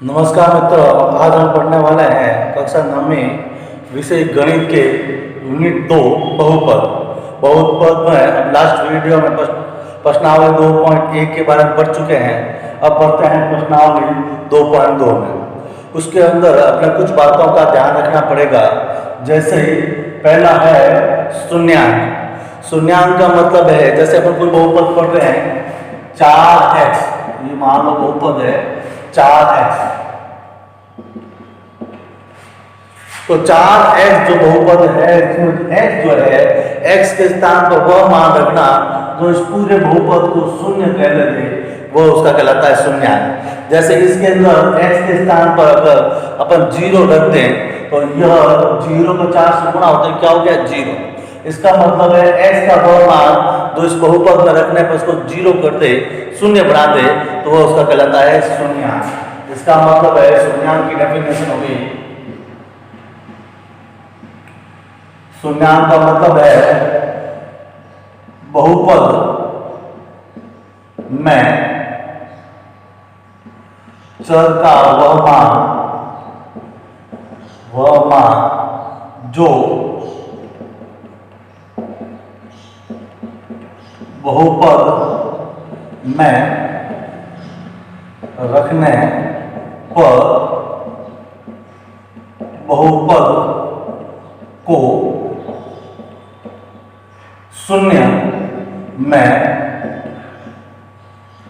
नमस्कार मित्रों, आज हम पढ़ने वाले हैं कक्षा 9वीं विषय गणित के यूनिट 2 बहुपद। बहुपद में लास्ट वीडियो में प्रश्नावली 2.1 के बारे में पढ़ चुके हैं। अब पढ़ते हैं प्रश्नावली 2.2 में। उसके अंदर अपने कुछ बातों का ध्यान रखना पड़ेगा। जैसे पहला है शून्यांक। शून्यांक का मतलब है, जैसे अपन कोई बहुपद पढ़ रहे हैं 4x, ये मान लो बहुपद है 4x, तो 4x जो बहुपद है इसमें x जो है, x के स्थान पर वह मान रखना जो इस पूरे बहुपद को शून्य कह लेते, वो उसका कहलाता है शून्यांक। जैसे इसके अंदर x के स्थान पर अगर अपन 0 रख दें तो यह 0 को 4 से गुणा होता है, क्या हो गया 0। इसका मतलब है x का वह मान जो इस बहुपद में रखने पर उसको 0 कर दे, शून्य बना दे, तो वह उसका कहलाता है शून्यांक। इसका मतलब है शून्यांक की डेफिनेशन होगी, शून्यांक का मतलब है बहुपद में चर का वह मान जो बहुपद में रखने पर बहुपद को शून्य में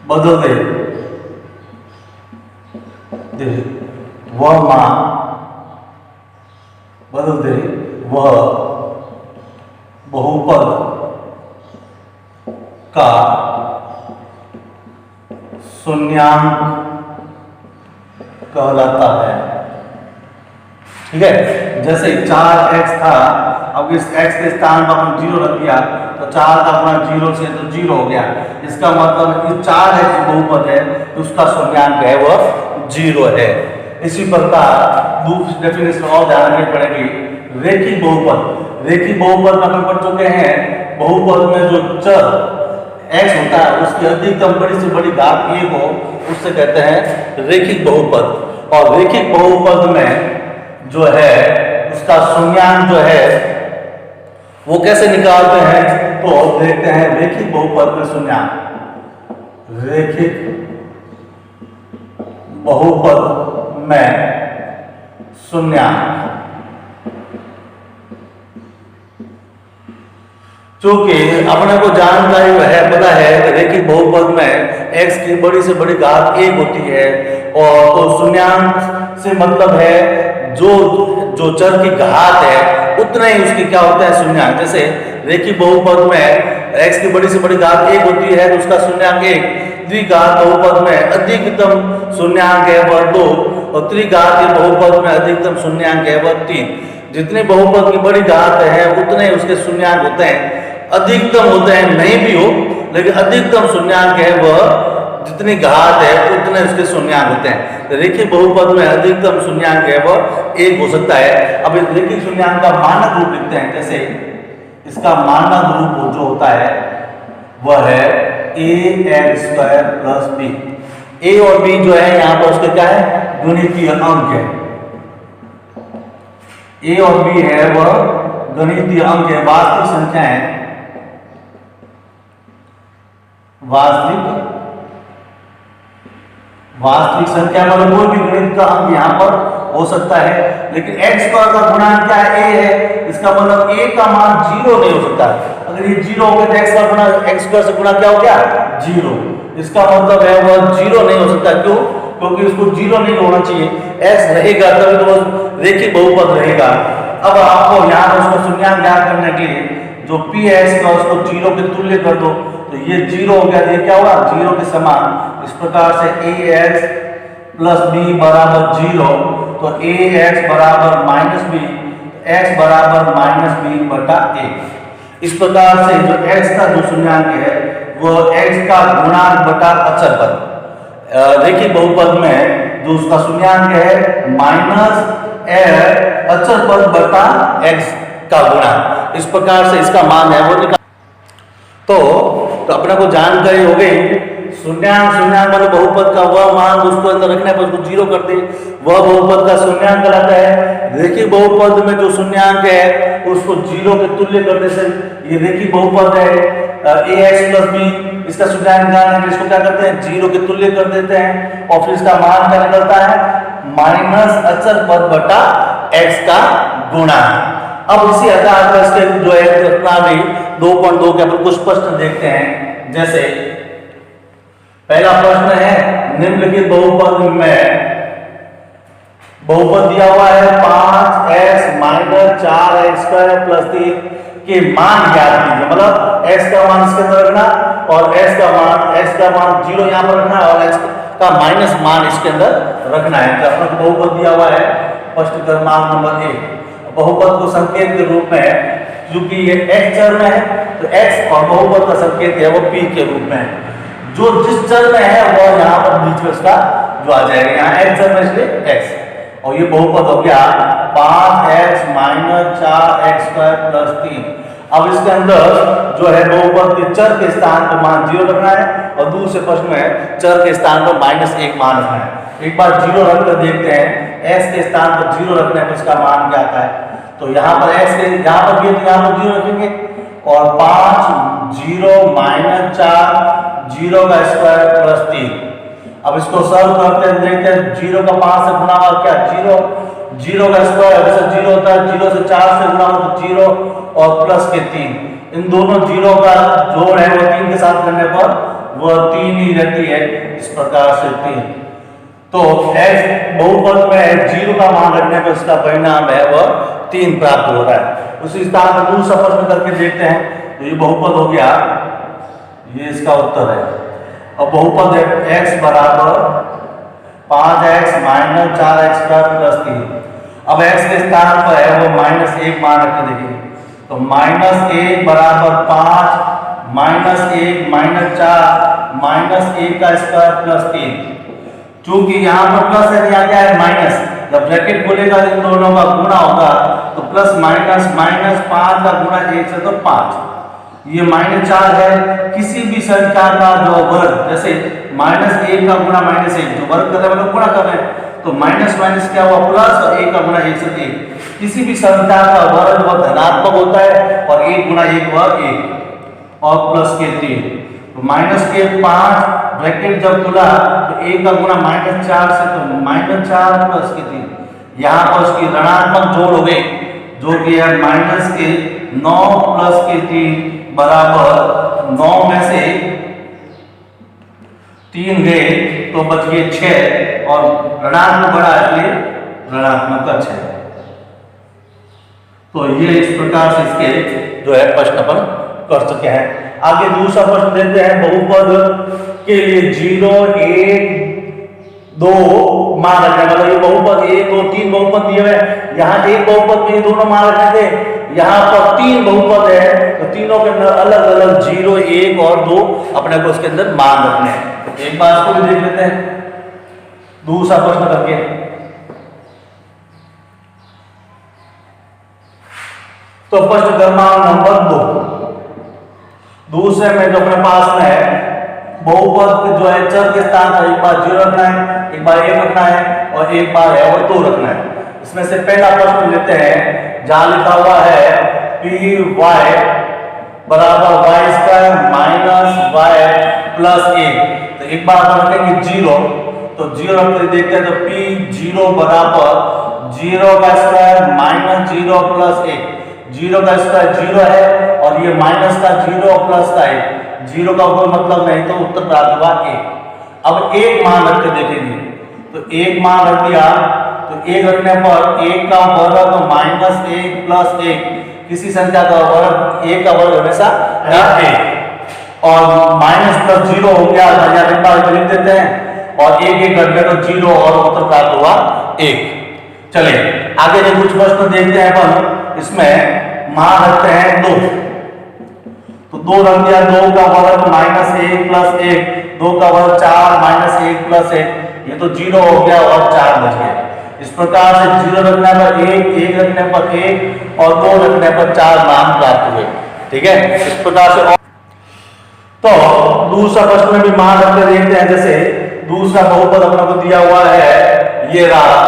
बदल दे, वह मान बदल दे, वह बहुपद का शून्यांक कहलाता है। ठीक है, जैसे 4x था, अब इस x के स्थान पर हम 0 रख दिया तो 4 का गुणा 0 से तो 0 हो गया। इसका मतलब कि 4x बहुपद है तो उसका शून्यांक है वह 0 है। इसी प्रकार दूसरी डेफिनेशन और ध्यान रखनी पड़ेगी, रेखिक बहुपद। रेखिक बहुपद में अपन पढ़ चुके हैं, बहुपद में जो चर x होता है उसकी अधिकतम बड़ी से बड़ी घात 1 हो, उससे कहते हैं रेखिक बहुपद। और रेखिक बहुपद में जो है उसका शून्यांक जो है वो कैसे निकालते हैं, तो देखते हैं रेखिक बहुपद में शून्यांक। रेखिक बहुपद में शून्यांक, क्योंकि अपने को जानकारी है, पता है कि रेखिक बहुपद में x की बड़ी से बड़ी घात 1 होती है, और तो शून्यांक से मतलब है जो चर की घात है उतना ही उसकी क्या होता है शून्यांक। जैसे रेखिक बहुपद में x की बड़ी से बड़ी घात 1 होती है तो उसका शून्यांक 1, द्विघात बहुपद में अधिकतम शून्यांक है वह 2, और त्रिघात बहुपद में अधिकतम शून्यांक है वह 3। जितनी बहुपद की बड़ी घात है उतने उसके शून्यांक होते हैं, अधिकतम होते हैं, नहीं भी हो लेकिन अधिकतम शून्यांक है वह जितनी घात है उतने उसके शून्यांक होते हैं। तो रेखिक बहुपद में अधिकतम शून्यांक है वह 1 हो सकता है। अब इस रेखिक शून्यांक का मानक रूप लिखते हैं। जैसे इसका मानक रूप जो होता है वह है ax² + b। a और b जो है यहाँ पर उसके क्या है, गणितीय अंक है। a और b है वह गणितीय अंक है, वास्तविक संख्या है, वास्तविक संख्या मतलब कोई भी गणित का अंक यहाँ पर हो सकता है। लेकिन x का गुणांक क्या है, a है, इसका मतलब a का मान 0 नहीं हो सकता। अगर ये 0 हो गया तो x² से गुणा क्या हो गया 0, इसका मतलब है वह 0 नहीं हो सकता। क्यों? क्योंकि उसको 0 नहीं होना चाहिए, x रहेगा तभी तो वह रेखिक बहुपद रहेगा। अब आपको यहाँ पर उसको शून्यांक ज्ञात करने के लिए जो p है इसका उसको 0 के तुल्य कर दो, तो ये 0 हो गया, ये क्या होगा 0 के समान। इस प्रकार से ax + b बराबर 0, तो ax बराबर -b, x बराबर -b/a। इस प्रकार से जो x का जो शून्यांक है वो x का गुणांक बटा अचर पद। देखिए बहुपद में जो उसका शून्यांक है अचर पद बटा x का गुणांक, इस प्रकार से इसका मान है वो निकाल। तो अपने को जानकारी हो गई शून्यांक मतलब बहुपद का वह मान उसको अंदर रखने पर उसको जीरो कर दे, वह बहुपद का शून्यांक कहलाता है। रेखीय बहुपद में जो शून्यांक है उसको जीरो के तुल्य करने से ये रेखीय बहुपद है ax + b, इसका शून्यांक जानने के इसको क्या करते हैं, जीरो के तुल्य कर देते हैं और फिर इसका मान क्या निकलता है, माइनस अचर पद बटा x का गुणा। अब इसी आधार पर इसके जो है प्रणाली 2.2 के अपन कुछ प्रश्न देखते हैं। जैसे पहला प्रश्न है, निम्नलिखित बहुपद में बहुपद दिया हुआ है 5x - 4x² + 3 के मान ज्ञात कीजिए। मतलब x का मान इसके अंदर रखना और x का मान 0 यहाँ पर रखना और x का माइनस मान इसके अंदर रखना है। तो अपना बहुपद दिया हुआ है प्रश्न क्रमांक नंबर 1। बहुपद को संकेत के रूप में, क्योंकि ये x चर में है तो x और बहुपद का संकेत है वो p के रूप में है। जो जिस चर में है वो यहाँ पर बीच में उसका जो आ जाएगा, यहाँ x चर में इसलिए x, और ये बहुपद हो गया 5x - 4x² + 3। अब इसके अंदर जो है बहुपद के चर के स्थान पर मान 0 रखना है और दूसरे प्रश्न में चर के स्थान पर -1 मान रखना है। एक बार 0 रखकर देखते हैं, x के स्थान पर 0 रखने पर इसका मान क्या आता है। तो यहाँ पर x के यहाँ पर भी यहाँ पर 0 रखेंगे और 5 0 - 4 0 का स्क्वायर + 3। अब इसको सॉल्व करते हैं, देखते हैं 0 का 5 से गुणा हुआ क्या 0 का स्क्वायर वैसे 0 होता है, 0 से 4 से गुणा हो तो 0 और प्लस के 3, इन दोनों 0 का जोड़ है वो 3 के साथ करने पर वह 3 ही रहती है। इस प्रकार से 3, तो x बहुपद में 0 का मान रखने पर इसका परिणाम है वह 3 प्राप्त हो रहा है। उसी स्थान पर दूसरा प्रश्न करके देखते हैं। तो ये बहुपद हो गया, ये इसका उत्तर है। अब बहुपद है x बराबर 5x - 4x² + 3। अब x के स्थान पर है वो -1 मान रख के देखेंगे। तो -1 बराबर 5 -1 - 4 -1 का स्क्वायर + 3। चूंकि यहाँ पर प्लस है, यहाँ क्या है माइनस, जब ब्रैकेट खोलेगा इन दोनों का गुणा होगा तो प्लस माइनस 5 का गुणा 1 से तो 5, ये -4 है। किसी भी संख्या का जो वर्ग, जैसे -1 का गुणा -1 जो वर्ग कर रहे हैं मतलब गुणा कर रहे हैं, तो माइनस माइनस क्या हुआ प्लस और 1 का गुणा 1 से 1। किसी भी संख्या का वर्ग वह धनात्मक होता है और 1 गुणा 1 वह 1 और प्लस के 3। तो माइनस के 5 ब्रैकेट जब खुला तो 1 का गुणा -4 से तो -4 प्लस के 3, यहाँ पर उसकी ऋणात्मक जोड़ हो गई जो कि है माइनस के 9 प्लस के 3 बराबर 9 में से 3 गए तो बच गए 6 और ऋणात्मक बड़ा इसलिए ऋणात्मक का 6। तो ये इस प्रकार से इसके जो है प्रश्न पर कर सके हैं। आगे दूसरा प्रश्न देते हैं, बहुपद के लिए 0 1 2 मान रखना, मतलब ये बहुपद 1 2 3 बहुपद दिए हुए, यहाँ एक बहुपद में ये दोनों मान रखने थे, यहाँ पर 3 बहुपद है तो तीनों के अंदर अलग अलग 0 1 और 2 अपने को उसके अंदर मान रखने हैं। एक बार इसको भी देख लेते हैं दूसरा प्रश्न करके। तो प्रश्न क्रमांक नंबर 2, दूसरे में जो अपने पास में है बहुपद जो है चर के स्थान पर एक बार 0 रखना है, एक बार 1 रखना है और एक बार है वो 2 रखना है। इसमें से पहला प्रश्न लेते हैं जहां लिखा हुआ है py बराबर y² - y + 1। तो एक बार हम रखेंगे 0, तो 0 रख कर देखते हैं तो p0 बराबर 0 का स्क्वायर - 0 + 1, 0 का स्क्वायर 0 है और ये माइनस का 0 प्लस का 1, 0 का कोई मतलब नहीं तो उत्तर प्राप्त हुआ 1। अब 1 मान रख के देखेंगे तो 1 मान रख दिया तो 1 रखने पर 1 का वर्ग -1 + 1, किसी संख्या का वर्ग 1 का वर्ग हमेशा 1 और माइनस प्लस 0 हो गया, एक बार लिख देते हैं और 1 1 रख तो 0 और उत्तर प्राप्त हुआ 1। चलिए आगे जो कुछ प्रश्न देखते हैं अपन, इसमें मान रखते हैं 2, तो 2 रख दिया, 2 का वर्ग -1 + 1, 2 का वर्ग 4 -1 + 1, ये तो 0 हो गया और 4 बच गया। इस प्रकार से 0 रखने पर 1, 1 रखने पर 1 और 2 रखने पर 4 मान प्राप्त हुए। ठीक है, इस प्रकार से। तो दूसरा प्रश्न में भी मान रख के देखते हैं। जैसे दूसरा बहुपद अपने को दिया हुआ है, ये रहा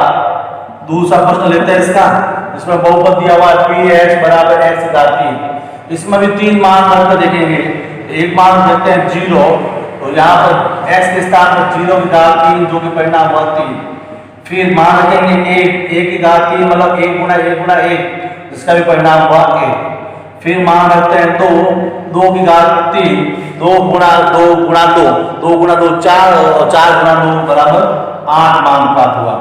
दूसरा प्रश्न लेते हैं इसका। इसमें बहुपद दिया हुआ है px बराबर x घात 3। इसमें भी 3 मान रख कर देखेंगे। एक मान देखते हैं 0, तो यहाँ पर x के स्थान पर 0 की घात 3 जो कि परिणाम हुआ 3। फिर मान रखेंगे 1 की घात 3 मतलब 1 गुना 1 गुना 1 जिसका भी परिणाम हुआ 1। फिर मान रखते हैं 2 की घात 3 2 गुना 2 गुना 2 2 गुना 2 4 और 4 गुना 2 बराबर 8 मान प्राप्त हुआ।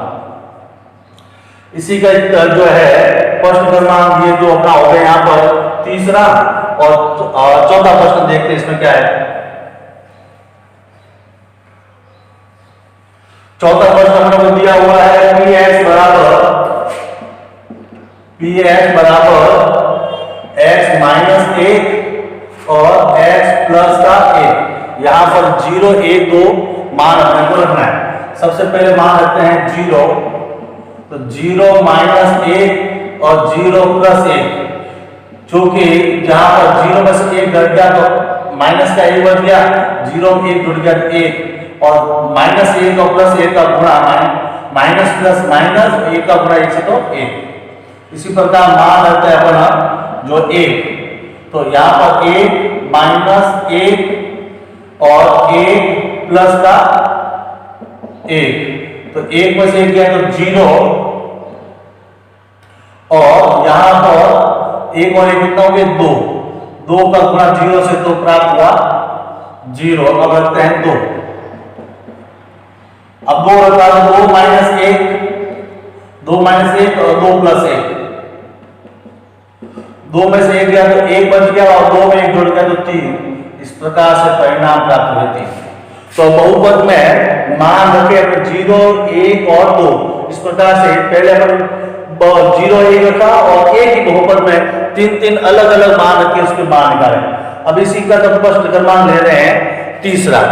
इसी का जो है प्रश्न क्रमांक ये जो अपना हो गया यहाँ पर तीसरा और चौथा प्रश्न देखते हैं इसमें क्या है। चौथा प्रश्न अपने को दिया हुआ है px बराबर x माइनस 1 और x प्लस का 1। यहां पर 0 1 2 मान अपने को रखना है। सबसे पहले मान रखते हैं 0, तो 0 माइनस 1 और 0 प्लस 1, चूंकि जहां पर 0 में से 1 घट गया तो माइनस का 1 बच गया, 0 में 1 जुड़ गया तो 1 और माइनस 1 और प्लस 1 का गुणा माइनस प्लस माइनस 1 का गुणा 1 से तो 1। इसी प्रकार मान रखते हैं अपना जो 1, तो यहाँ पर 1 माइनस 1 और 1 प्लस का 1, तो 1 में से 1 गया तो 0 और यहाँ पर 1 और 1 कितना हो गया 2 का गुणा 0 से 2 प्राप्त हुआ 0। अब रखते हैं 2, अब 2 रखा तो 2 माइनस 1 और 2 प्लस 1, 2 में से 1 गया तो 1 बच गया और 2 में 1 जुड़ गया तो 3। इस प्रकार से परिणाम प्राप्त हुए 3। तो बहुपद में मान रखे 0 1 और 2। इस प्रकार से पहले अपन 0 1 रखा और एक ही बहुपद में 3 अलग अलग मान रखे उसके मान निकाले। अब इसी का तब प्रश्न क्रमांक ले रहे हैं तीसरा।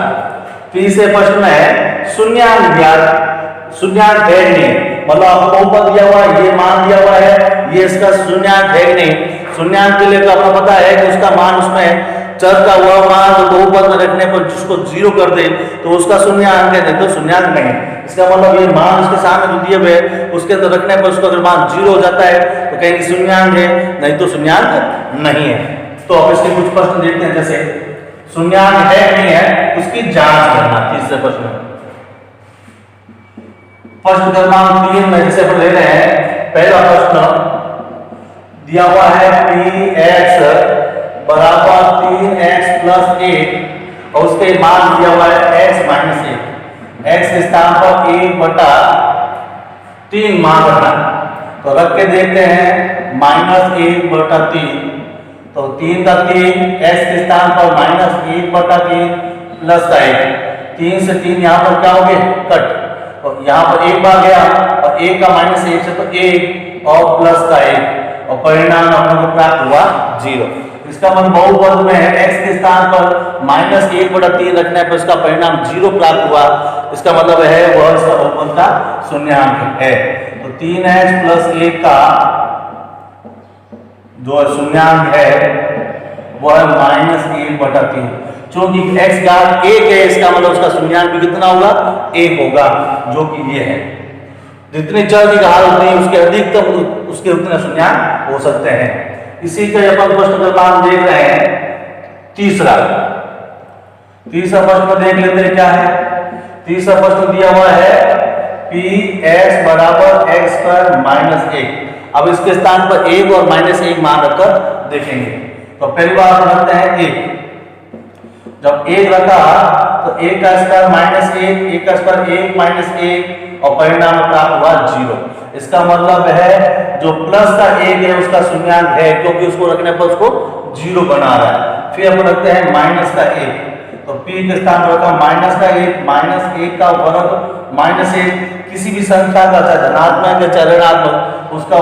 तीसरे प्रश्न में शून्यांक ज्ञात, शून्यांक है नहीं, मतलब आपको बहुपद दिया हुआ है, ये मान दिया हुआ है, ये इसका शून्यांक है नहीं। शून्यांक के लिए तो आपको पता है कि उसका मान उसमें चर का हुआ मान तो बहुपद में रखने पर जिसको 0 कर दे तो उसका शून्यांक है, नहीं तो शून्यांक नहीं। इसका मतलब ये मान उसके सामने जो दिए हुए उसके अंदर रखने पर उसका अगर मान 0 हो जाता है तो कहेंगे शून्यांक है, नहीं तो शून्यांक नहीं है। तो अब इसके कुछ प्रश्न देखते हैं। जैसे शून्यांक है नहीं है उसकी जांच करना। तीसरे प्रश्न प्रश्न क्रमांक 3 में जैसे अपन ले रहे हैं, पहला प्रश्न दिया हुआ है px बराबर 3x प्लस 1 और उसके मान दिया हुआ है x माइनस 1। x के स्थान पर 1/3 मान रखना, तो रख के देखते हैं -1/3, तो 3 का 3 x के स्थान पर -1/3 प्लस का 1, 3 से 3 यहाँ पर क्या हो गए कट, और यहाँ पर 1 बार गया और 1 का -1 से तो 1 और प्लस का 1 और परिणाम अपने को प्राप्त हुआ 0। इसका मतलब बहुपद में है x के स्थान पर -1/3 रखने पर इसका परिणाम 0 प्राप्त हुआ। इसका मतलब है वह इसका बहुपद का शून्यांक है। तो 3x प्लस 1 का जो शून्यांक है वह -1/3। क्योंकि x घात 1 है, इसका मतलब उसका शून्यांक भी कितना होगा 1 होगा, जो कि ये है। जितनी चर की घात उतनी उसके अधिकतम उसके उतने शून्यांक हो सकते हैं। इसी का अपन प्रश्न क्रमांक देख रहे हैं तीसरा प्रश्न देख लेते हैं क्या है। तीसरा प्रश्न दिया हुआ है px बराबर x²-1। अब इसके स्थान पर 1 और -1 मान रखकर देखेंगे। तो पहली बार रखते हैं 1, जब 1 रखा तो 1 का स्क्वायर -1, 1 का स्क्वायर 1 -1 और परिणाम प्राप्त हुआ 0। इसका मतलब है जो प्लस का 1 है उसका शून्यांक है, क्योंकि उसको रखने पर उसको 0 बना रहा है। फिर हम रखते हैं माइनस का 1, तो p के स्थान पर रखा -1 का वर्ग -1। किसी भी संख्या का चाहे धनात्मक या चाहे ऋणात्मक उसका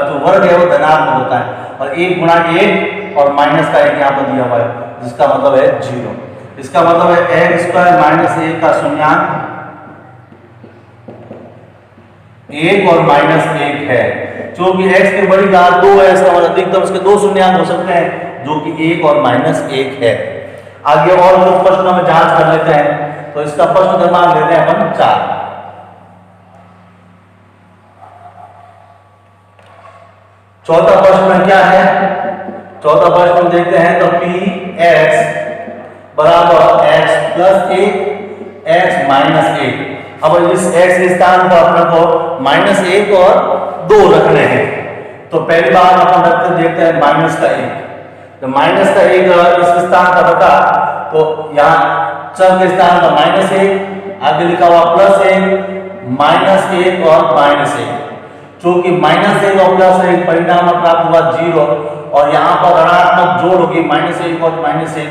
जो वर्ग है वो धनात्मक होता है, और 1 गुणा 1 और माइनस का 1 यहाँ पर दिया हुआ है जिसका मतलब है 0। इसका मतलब है x² -1 का शून्यांक 1 और -1 है। क्योंकि x की बड़ी घात 2 है, इसका मतलब अधिकतम इसके 2 शून्यांक हो सकते हैं जो कि 1 और -1 है। आगे और कुछ प्रश्नों में जांच कर लेते हैं। तो इसका प्रश्न क्रमांक लेते हैं अपन 4। चौथा प्रश्न क्या है? चौथा प्रश्न देखते हैं। तो पी एक्स बराबर एक्स प्लस 1 एक्स माइनस 1। अब इस x के स्थान पर अपने को -1 और 2 रखने हैं। तो पहली बार अपन रख कर देखते हैं माइनस का 1। तो माइनस का 1 इस स्थान पर रखा तो यहाँ चर के स्थान पर -1, आगे लिखा हुआ +1, -1 और -1। चूंकि -1 और +1 परिणाम में प्राप्त हुआ 0 और यहाँ पर ऋणात्मक जोड़ होगी -1 और -1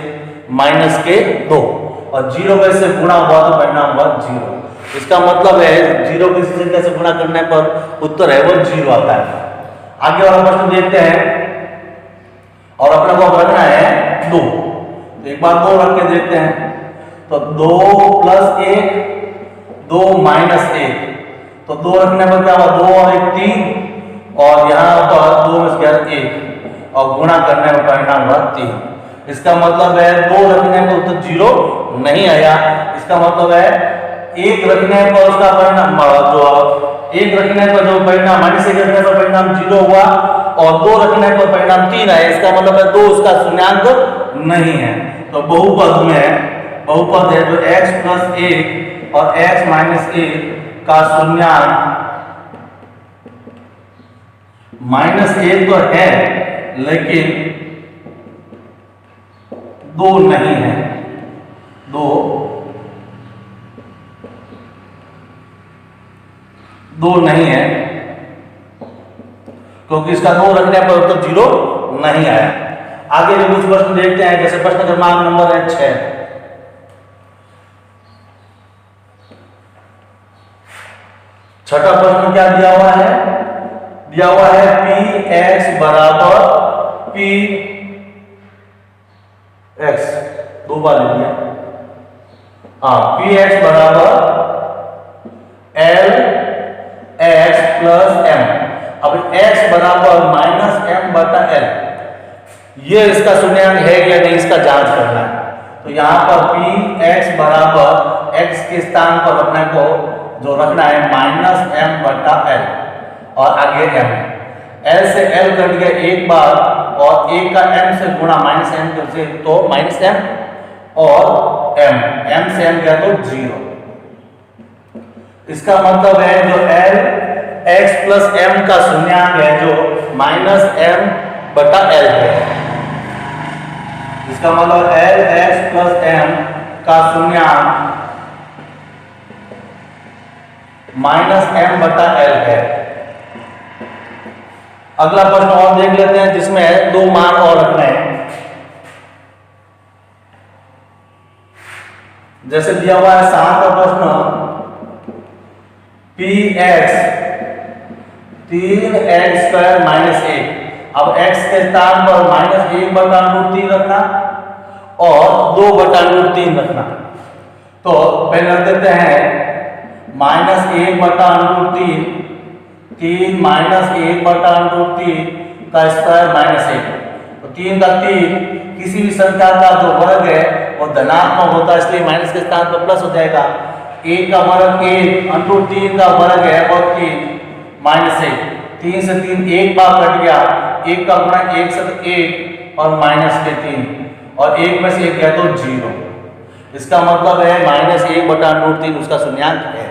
-2 और 0 में से गुणा हुआ तो परिणाम हुआ 0। इसका मतलब है 0 किसी संख्या से गुणा करने पर उत्तर है वो 0 आता है। आगे वाला प्रश्न देखते हैं और अपने को रखना है 2। तो एक बार 2 रख के देखते हैं। तो 2 + 1 2 - 1। तो 2 रखने पर क्या हुआ? 2 और 1 3 और यहाँ पर 2 में से 1 और गुणा करने पर परिणाम हुआ 3। इसका मतलब है 2 रखने पर उत्तर 0 नहीं आया। इसका मतलब है 1 रखने पर उसका परिणाम जो 1 रखने पर जो परिणाम -1 रखने पर परिणाम 0 हुआ और 2 रखने पर परिणाम 3 आया। इसका मतलब है 2 उसका शून्यांक नहीं है। तो बहुपद में बहुपद है जो x + 1 और x - 1 का शून्यांक -1 तो है लेकिन 2 नहीं है। 2 नहीं है क्योंकि इसका 2 रखने पर उत्तर 0 नहीं आया। आगे जो कुछ प्रश्न देखते हैं, जैसे प्रश्न क्रमांक नंबर है 6। छठा प्रश्न क्या दिया हुआ है? दिया हुआ है पी एक्स बराबर पी एक्स, 2 बार लिख दिया। पी एक्स बराबर एल एक्स प्लस एम। अब x बराबर -m/l, ये इसका शून्यांक है या नहीं इसका जांच करना है। तो यहाँ पर पी एक्स बराबर x के स्थान पर अपने को जो रखना है -m/l और आगे m। l से l कट गया एक बार और 1 का m से गुणा -m से तो -m और m से m गया तो 0। इसका मतलब है जो l x + m का शून्यांक है जो -m/l है। इसका मतलब l x + m का शून्यांक -m/l है। अगला प्रश्न और देख लेते हैं जिसमें 2 मान और रखने हैं। जैसे दिया हुआ है 7वां प्रश्न पी एक्स 3x² - 1। अब x के स्थान पर -1/√3 रखना और 2/√3 रखना। तो पहले रख देते हैं -1/√3 3 -1/√3 का स्क्वायर -1। तो 3 का 3 किसी भी संख्या का जो वर्ग है वो धनात्मक होता है, इसलिए माइनस के स्थान पर प्लस हो जाएगा। 1 का वर्ग 1 √3 का वर्ग है और 3 -1। 3 से 3 एक बार कट गया, 1 का गुणा 1 से 1 और -3 और 1 में से 1 गया तो 0। इसका मतलब है -1/√3 उसका शून्यांक है।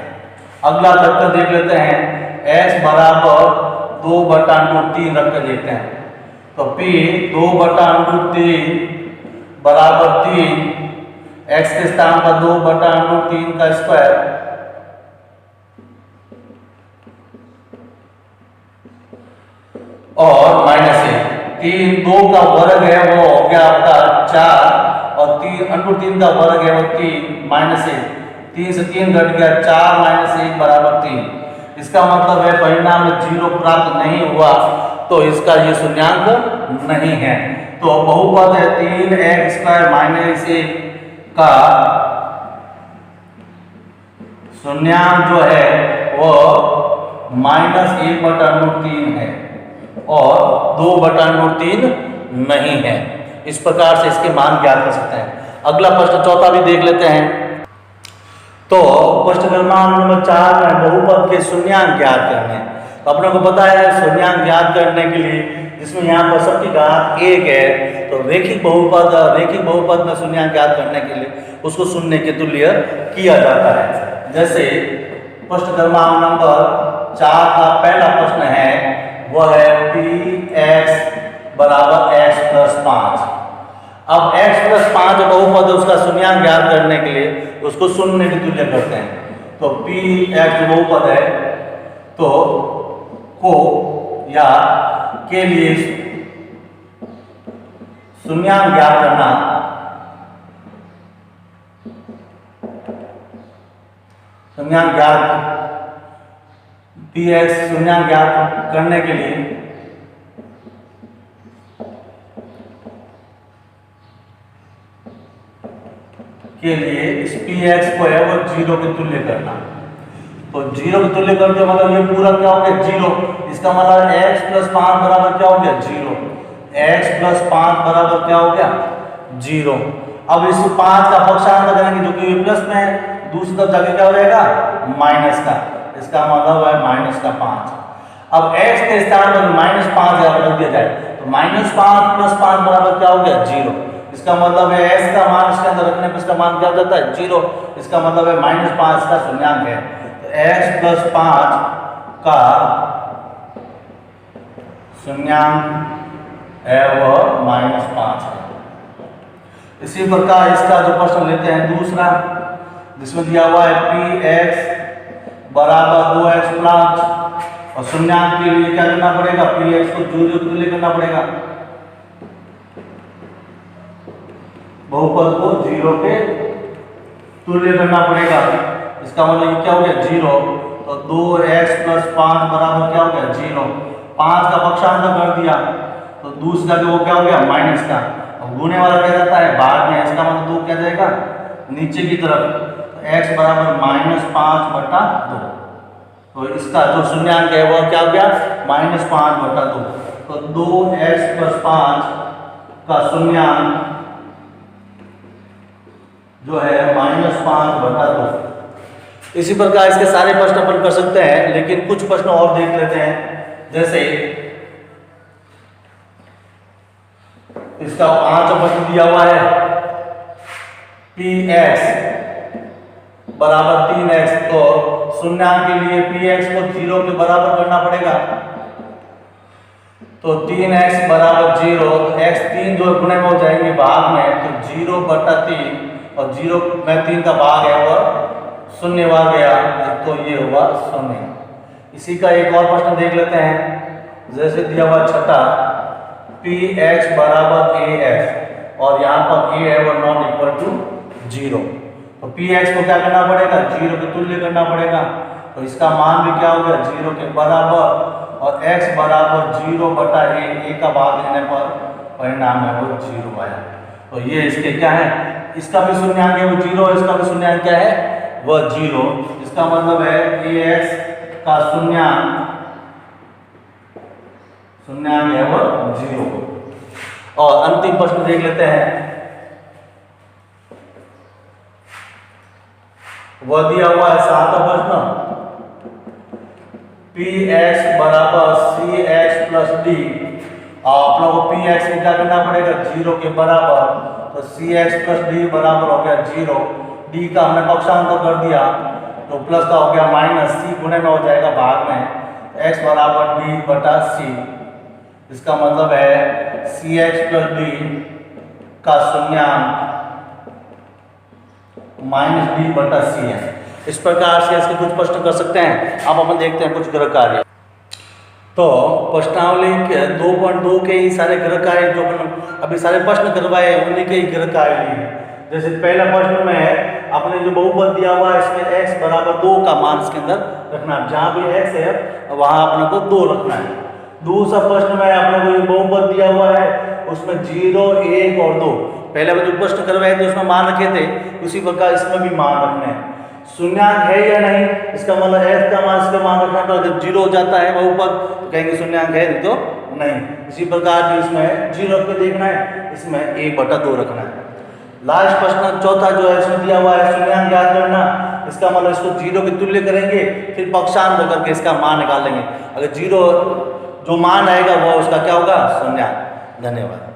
अगला तक देख लेते हैं x बराबर 2/√3 रख कर देखते हैं। तो p 2/√3 बराबर 3, x के स्थान पर 2/√3 का स्क्वायर और -1। 3 2 का वर्ग है वो हो गया आपका 4 और 3 का वर्ग है वो 3 -1। 3 से 3 घट गया 4 -1 बराबर 3। इसका मतलब है परिणाम में 0 प्राप्त नहीं हुआ तो इसका ये शून्यांक नहीं है। तो बहुपद है 3x² - 1 का शून्यांक जो है वो -1/√3 है और 2/√3 नहीं है। इस प्रकार से इसके मान ज्ञात कर सकते हैं। अगला प्रश्न चौथा भी देख लेते हैं। तो प्रश्न क्रमांक नंबर 4 में बहुपद के शून्यांक ज्ञात करने। तो अपने को पता है शून्यांक ज्ञात करने के लिए जिसमें यहाँ पर सबकी घात 1 है, तो रैखिक बहुपद में शून्यांक ज्ञात करने के लिए उसको शून्य के तुल्य किया जाता है। जैसे प्रश्न क्रमांक नंबर 4 का पहला प्रश्न है, वह है px बराबर x प्लस 5। अब x प्लस 5 बहुपद है, उसका शून्यांक ज्ञात करने के लिए उसको शून्य के तुल्य करते हैं। तो px बहुपद है तो को या के लिए शून्यांक ज्ञात करना, शून्यांक ज्ञात करने के लिए इस px को है वो 0 के तुल्य करना। तो 0 के तुल्य करके मतलब ये पूरा क्या हो गया 0, इसका मतलब x प्लस 5 बराबर क्या हो गया 0, x प्लस 5 बराबर क्या हो गया 0। अब इस 5 का पक्षांतर करेंगे जो कि प्लस में है, दूसरी तरफ जाके क्या हो जाएगा माइनस का, इसका मतलब है माइनस का 5। अब x के स्थान पर -5 रख दिया जाए तो -5 प्लस 5 बराबर क्या हो गया 0। इसका मतलब है x का मान इसके अंदर रखने पर इसका मान क्या हो जाता है 0। इसका मतलब है -5 का शून्यांक है, तो x प्लस 5 का शून्यांक है वह -5 है। इसी प्रकार इसका जो प्रश्न लेते हैं दूसरा, जिसमें दिया हुआ है px बराबर 2x प्लस, और शून्यांक के लिए क्या करना पड़ेगा px को 0 के तुल्य करना पड़ेगा, बहुपद को 0 के तुल्य करना पड़ेगा। इसका मतलब क्या हो गया 0, तो 2x प्लस 5 बराबर क्या हो गया 0। 5 का पक्षांतर कर दिया तो दूसरा जो वो क्या हो गया माइनस का, और गुने वाला क्या रहता है भाग में, इसका मतलब 2 क्या जाएगा नीचे की तरफ, तो x बराबर -5/2। तो इसका जो शून्यांक है वह क्या हो गया -5/2। तो 2x प्लस 5 का शून्यांक जो है -5/2। इसी प्रकार इसके सारे प्रश्न अपन कर सकते हैं, लेकिन कुछ प्रश्न और देख लेते हैं। जैसे इसका 5 प्रश्न दिया हुआ है px बराबर 3x, तो शून्यांक के लिए px को 0 के बराबर करना पड़ेगा। तो 3x बराबर 0, तो x 3 जो गुणे में हो जाएंगे भाग में, तो 0/3, और 0 में 3 का भाग है वह शून्य आ गया, तो ये हुआ 0। इसी का एक और प्रश्न देख लेते हैं। जैसे दिया हुआ छठा px बराबर ax, और यहाँ पर a है वो नॉट इक्वल टू 0, तो px को क्या करना पड़ेगा 0 के तुल्य करना पड़ेगा। तो इसका मान भी क्या हो गया 0 के बराबर, और x बराबर 0/a का भाग लेने पर परिणाम है वो 0 आया। तो ये इसके क्या है, इसका भी शून्यांक है वो 0, इसका भी शून्यांक क्या है वह 0। इसका मतलब है ax का शून्यांक है वह 0। और अंतिम प्रश्न देख लेते हैं। वह दिया हुआ है 7वां प्रश्न, px बराबर cx प्लस d, और आप लोगों को px को क्या करना पड़ेगा 0 के बराबर, तो cx प्लस d बराबर हो गया 0। d का हमने पक्षांतर कर दिया तो प्लस का हो गया माइनस, c गुणे में हो जाएगा भाग में, x बराबर d/c। इसका मतलब है cx प्लस d का शून्यांक -d/c है। इस प्रकार से इसके कुछ प्रश्न कर सकते हैं। अब अपन देखते हैं कुछ गृह कार्य। तो प्रश्नावली के 2.2 के ही सारे गृह कार्य जो अपन अभी सारे प्रश्न करवाए उन्हीं के ही गृह कार्य लिए। जैसे पहला प्रश्न में आपने जो बहुपद दिया हुआ है इसमें x बराबर 2 का मान इसके अंदर रखना है, जहाँ भी x है वहाँ अपने को 2 रखना है। दूसरा प्रश्न में आपने को बहुपद दिया हुआ है उसमें 0, 1 और 2, पहले जो प्रश्न करवाए थे उसमें मान रखे थे, उसी प्रकार इसमें भी मान रखने हैं। शून्यांक है या नहीं, इसका मतलब x का मान इसका मान रखना, तो जब 0 हो जाता है बहुपद तो कहेंगे शून्यांक है, नहीं तो नहीं। इसी प्रकार भी इसमें 0 रख के देखना है, इसमें 1/2 रखना है। लास्ट प्रश्न चौथा जो है इसमें दिया हुआ है शून्यांक ज्ञात करना, इसका मतलब इसको जीरो के तुल्य करेंगे, फिर पक्षांतर करके इसका मान निकालेंगे। अगर जीरो जो मान आएगा वो उसका क्या होगा, शून्यांक। धन्यवाद।